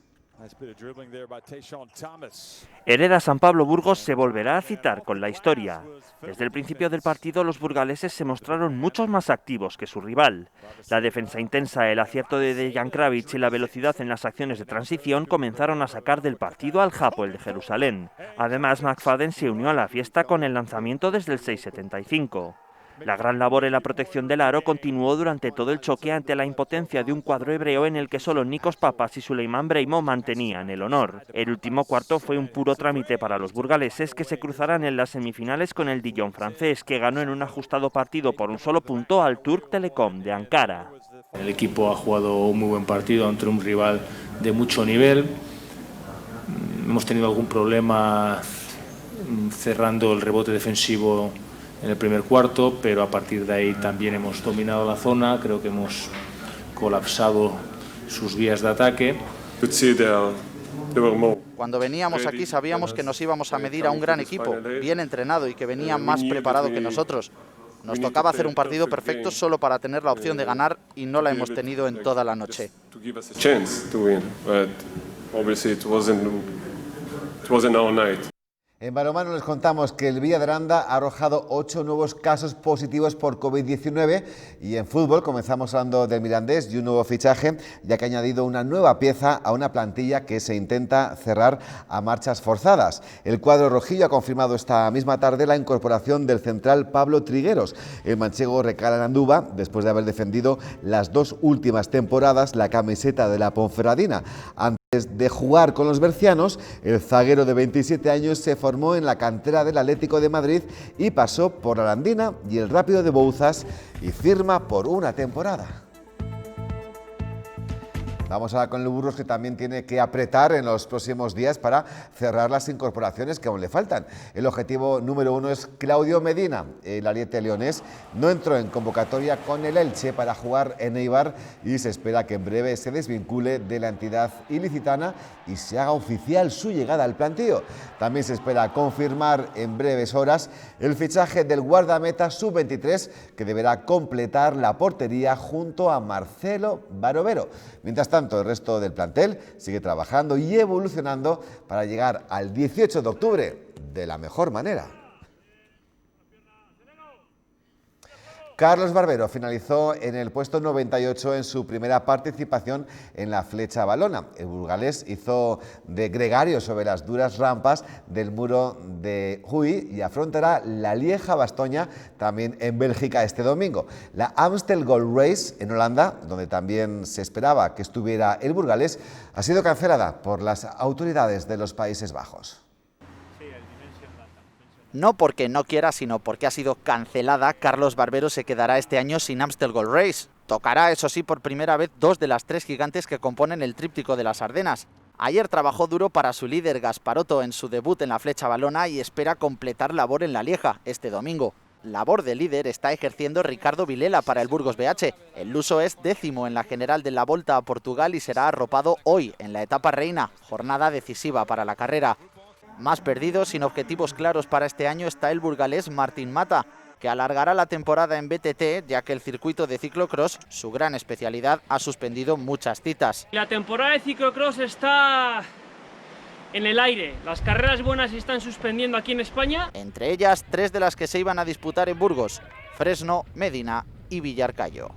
Hereda San Pablo Burgos se volverá a citar con la historia. Desde el principio del partido los burgaleses se mostraron mucho más activos que su rival. La defensa intensa, el acierto de Dejan Kravic y la velocidad en las acciones de transición comenzaron a sacar del partido al Hapoel de Jerusalén. Además, McFadden se unió a la fiesta con el lanzamiento desde el 6,75. La gran labor en la protección del aro continuó durante todo el choque ante la impotencia de un cuadro hebreo en el que solo Nikos Papas y Suleiman Breimo mantenían el honor. El último cuarto fue un puro trámite para los burgaleses, que se cruzarán en las semifinales con el Dijon francés, que ganó en un ajustado partido por un solo punto al Turk Telecom de Ankara. El equipo ha jugado un muy buen partido ante un rival de mucho nivel. Hemos tenido algún problema cerrando el rebote defensivo en el primer cuarto, pero a partir de ahí también hemos dominado la zona, creo que hemos colapsado sus vías de ataque. Cuando veníamos aquí sabíamos que nos íbamos a medir a un gran equipo, bien entrenado y que venía más preparado que nosotros. Nos tocaba hacer un partido perfecto solo para tener la opción de ganar y no la hemos tenido en toda la noche. En balonmano les contamos que el Villa de Aranda ha arrojado 8 nuevos casos positivos por COVID-19 y en fútbol comenzamos hablando del Mirandés y un nuevo fichaje, ya que ha añadido una nueva pieza a una plantilla que se intenta cerrar a marchas forzadas. El cuadro rojillo ha confirmado esta misma tarde la incorporación del central Pablo Trigueros. El manchego recala en Andúba después de haber defendido las 2 últimas temporadas la camiseta de la Ponferradina. Antes de jugar con los bercianos, el zaguero de 27 años se formó en la cantera del Atlético de Madrid y pasó por la Arandina y el Rápido de Bouzas y firma por una temporada. Vamos ahora con el Burgos, que también tiene que apretar en los próximos días para cerrar las incorporaciones que aún le faltan. El objetivo número 1 es Claudio Medina. El ariete leonés no entró en convocatoria con el Elche para jugar en Eibar y se espera que en breve se desvincule de la entidad ilicitana y se haga oficial su llegada al plantío. También se espera confirmar en breves horas el fichaje del guardameta sub-23, que deberá completar la portería junto a Marcelo Barovero. Mientras tanto, el resto del plantel sigue trabajando y evolucionando para llegar al 18 de octubre de la mejor manera. Carlos Barbero finalizó en el puesto 98 en su primera participación en la flecha balona. El burgalés hizo de gregario sobre las duras rampas del muro de Huy y afrontará la Lieja-Bastoña también en Bélgica este domingo. La Amstel Gold Race en Holanda, donde también se esperaba que estuviera el burgalés, ha sido cancelada por las autoridades de los Países Bajos. No porque no quiera, sino porque ha sido cancelada, Carlos Barbero se quedará este año sin Amstel Gold Race. Tocará, eso sí, por primera vez 2 de las 3 gigantes que componen el tríptico de las Ardenas. Ayer trabajó duro para su líder Gasparotto en su debut en la flecha balona y espera completar labor en la Lieja este domingo. Labor de líder está ejerciendo Ricardo Vilela para el Burgos BH. El luso es 10º en la general de la Volta a Portugal y será arropado hoy en la etapa reina, jornada decisiva para la carrera. Más perdido, sin objetivos claros para este año, está el burgalés Martín Mata, que alargará la temporada en BTT, ya que el circuito de ciclocross, su gran especialidad, ha suspendido muchas citas. La temporada de ciclocross está en el aire. Las carreras buenas se están suspendiendo aquí en España. Entre ellas, 3 de las que se iban a disputar en Burgos: Fresno, Medina y Villarcayo.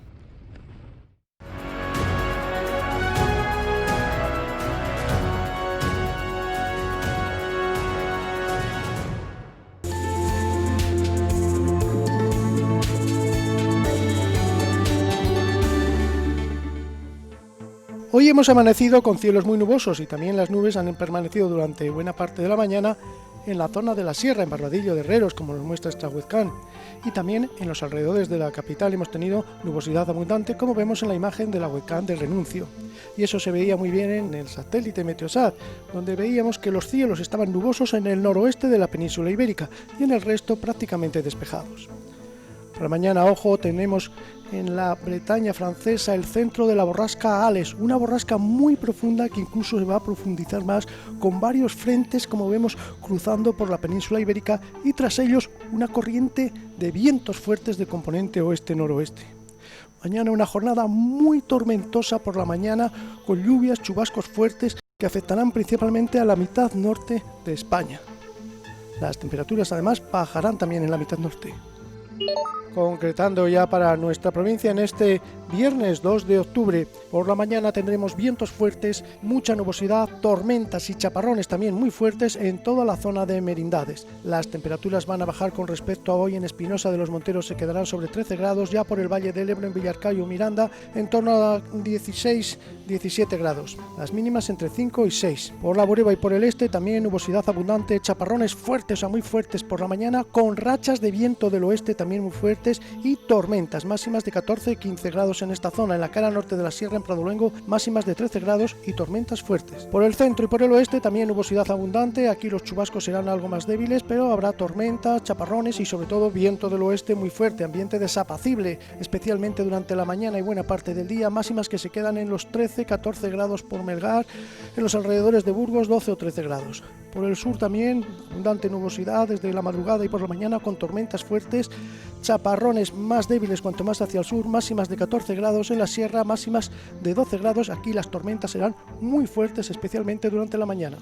Hoy hemos amanecido con cielos muy nubosos y también las nubes han permanecido durante buena parte de la mañana en la zona de la sierra, en Barbadillo de Herreros, como nos muestra esta webcam, y también en los alrededores de la capital hemos tenido nubosidad abundante, como vemos en la imagen de la webcam del Renuncio. Y eso se veía muy bien en el satélite Meteosat, donde veíamos que los cielos estaban nubosos en el noroeste de la península ibérica y en el resto prácticamente despejados. Para mañana, ojo, tenemos en la Bretaña francesa el centro de la borrasca Ales, una borrasca muy profunda que incluso se va a profundizar más, con varios frentes, como vemos, cruzando por la península ibérica y tras ellos una corriente de vientos fuertes de componente oeste-noroeste. Mañana una jornada muy tormentosa por la mañana, con lluvias, chubascos fuertes que afectarán principalmente a la mitad norte de España. Las temperaturas además bajarán también en la mitad norte. Concretando ya para nuestra provincia, en este viernes 2 de octubre, por la mañana tendremos vientos fuertes, mucha nubosidad, tormentas y chaparrones también muy fuertes en toda la zona de Merindades. Las temperaturas van a bajar con respecto a hoy. En Espinosa de los Monteros se quedarán sobre 13 grados, ya por el Valle del Ebro, en Villarcayo, Miranda, en torno a 16-17 grados. Las mínimas entre 5 y 6. Por la Bureba y por el este también nubosidad abundante, chaparrones fuertes a muy fuertes por la mañana, con rachas de viento del oeste también muy fuertes y tormentas, máximas de 14-15 grados en esta zona. En la cara norte de la sierra, en Pradoluengo, máximas de 13 grados y tormentas fuertes. Por el centro y por el oeste también nubosidad abundante. Aquí los chubascos serán algo más débiles, pero habrá tormentas, chaparrones y sobre todo viento del oeste muy fuerte, ambiente desapacible, especialmente durante la mañana y buena parte del día. Máximas que se quedan en los 13-14 grados por Melgar, en los alrededores de Burgos 12 o 13 grados. Por el sur también abundante nubosidad desde la madrugada y por la mañana, con tormentas fuertes, chaparrones más débiles cuanto más hacia el sur, máximas de 14 grados en la sierra, máximas de 12 grados. Aquí las tormentas serán muy fuertes, especialmente durante la mañana.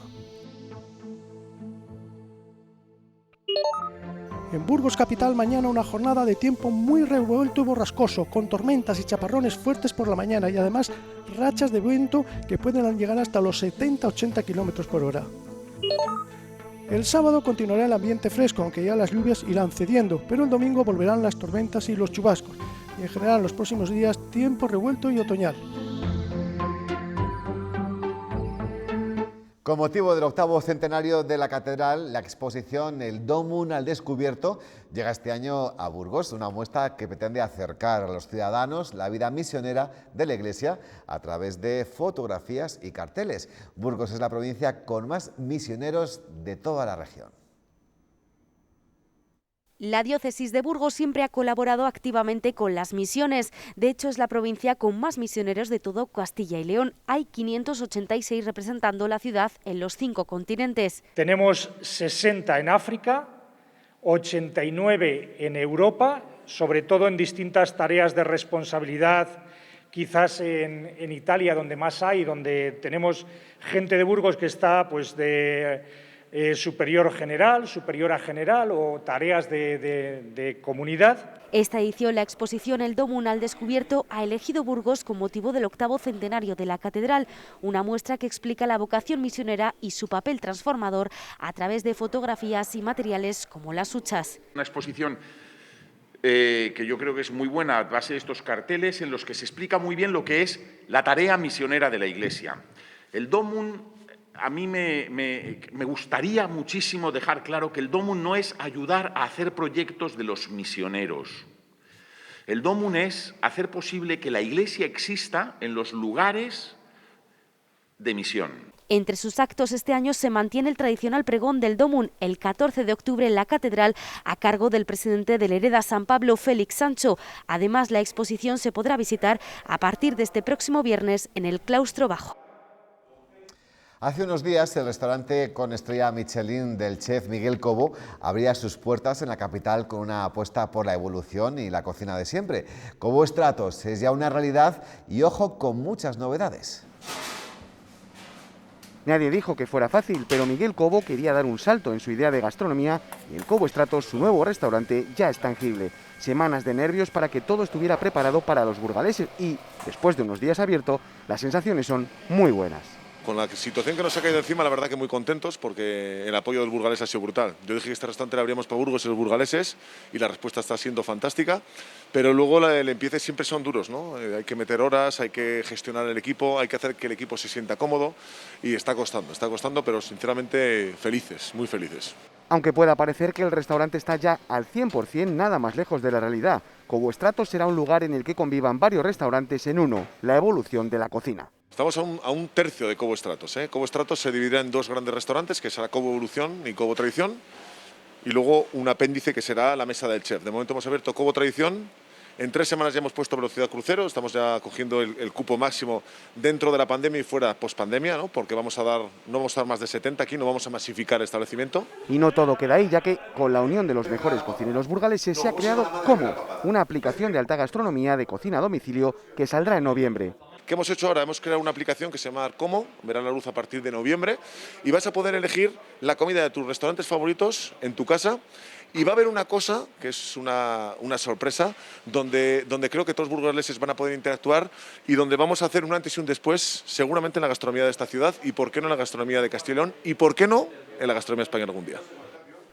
En Burgos capital, mañana una jornada de tiempo muy revuelto y borrascoso, con tormentas y chaparrones fuertes por la mañana y además rachas de viento que pueden llegar hasta los 70-80 km por hora. El sábado continuará el ambiente fresco, aunque ya las lluvias irán cediendo, pero el domingo volverán las tormentas y los chubascos. Y en general los próximos días tiempo revuelto y otoñal. Con motivo del 8º centenario de la catedral, la exposición El Dómun al Descubierto llega este año a Burgos, una muestra que pretende acercar a los ciudadanos la vida misionera de la Iglesia a través de fotografías y carteles. Burgos es la provincia con más misioneros de toda la región. La diócesis de Burgos siempre ha colaborado activamente con las misiones. De hecho, es la provincia con más misioneros de todo Castilla y León. Hay 586 representando la ciudad en los 5 continentes. Tenemos 60 en África, 89 en Europa, sobre todo en distintas tareas de responsabilidad, quizás en Italia, donde más hay, donde tenemos gente de Burgos que está pues de superior a general o tareas de comunidad. Esta edición, la exposición El Dómun al Descubierto, ha elegido Burgos con motivo del 8º centenario de la catedral, una muestra que explica la vocación misionera y su papel transformador a través de fotografías y materiales como las huchas. Una exposición que yo creo que es muy buena a base de estos carteles en los que se explica muy bien lo que es la tarea misionera de la Iglesia. El Dómun, a mí me gustaría muchísimo dejar claro que el Dómun no es ayudar a hacer proyectos de los misioneros. El Dómun es hacer posible que la Iglesia exista en los lugares de misión. Entre sus actos este año se mantiene el tradicional pregón del Dómun el 14 de octubre en la catedral a cargo del presidente del Hereda San Pablo, Félix Sancho. Además, la exposición se podrá visitar a partir de este próximo viernes en el Claustro Bajo. Hace unos días el restaurante con estrella Michelin del chef Miguel Cobo abría sus puertas en la capital con una apuesta por la evolución y la cocina de siempre. Cobo Stratos es ya una realidad y ojo con muchas novedades. Nadie dijo que fuera fácil, pero Miguel Cobo quería dar un salto en su idea de gastronomía y el Cobo Stratos, su nuevo restaurante, ya es tangible. Semanas de nervios para que todo estuviera preparado para los burgaleses y, después de unos días abierto, las sensaciones son muy buenas. Con la situación que nos ha caído encima, la verdad que muy contentos porque el apoyo del burgalés ha sido brutal. Yo dije que este restaurante lo abríamos para Burgos y los burgaleses y la respuesta está siendo fantástica, pero luego el empiece siempre son duros, ¿no? Hay que meter horas, hay que gestionar el equipo, hay que hacer que el equipo se sienta cómodo y está costando, pero sinceramente felices, muy felices. Aunque pueda parecer que el restaurante está ya al 100% nada más lejos de la realidad, Cobo Stratos será un lugar en el que convivan varios restaurantes en uno, la evolución de la cocina. Estamos a un tercio de Cobo Stratos. Cobo Stratos se dividirá en 2 grandes restaurantes, que será Cobo Evolución y Cobo Tradición, y luego un apéndice que será la mesa del chef. De momento hemos abierto Cobo Tradición, en 3 semanas ya hemos puesto velocidad crucero, estamos ya cogiendo el cupo máximo dentro de la pandemia y fuera pospandemia, ¿no? Porque no vamos a dar más de 70 aquí, no vamos a masificar el establecimiento. Y no todo queda ahí, ya que con la unión de los mejores cocineros burgaleses se ha creado Como, una aplicación de alta gastronomía de cocina a domicilio que saldrá en noviembre. ¿Qué hemos hecho ahora? Hemos creado una aplicación que se llama Arcomo, verá la luz a partir de noviembre, y vas a poder elegir la comida de tus restaurantes favoritos en tu casa. Y va a haber una cosa, que es una sorpresa, donde creo que todos los burgaleses van a poder interactuar y donde vamos a hacer un antes y un después, seguramente en la gastronomía de esta ciudad, y por qué no en la gastronomía de Castilla y León, y por qué no en la gastronomía española algún día.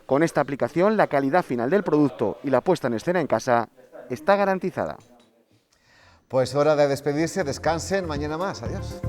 Con esta aplicación, la calidad final del producto y la puesta en escena en casa está garantizada. Pues hora de despedirse, descansen, mañana más, adiós.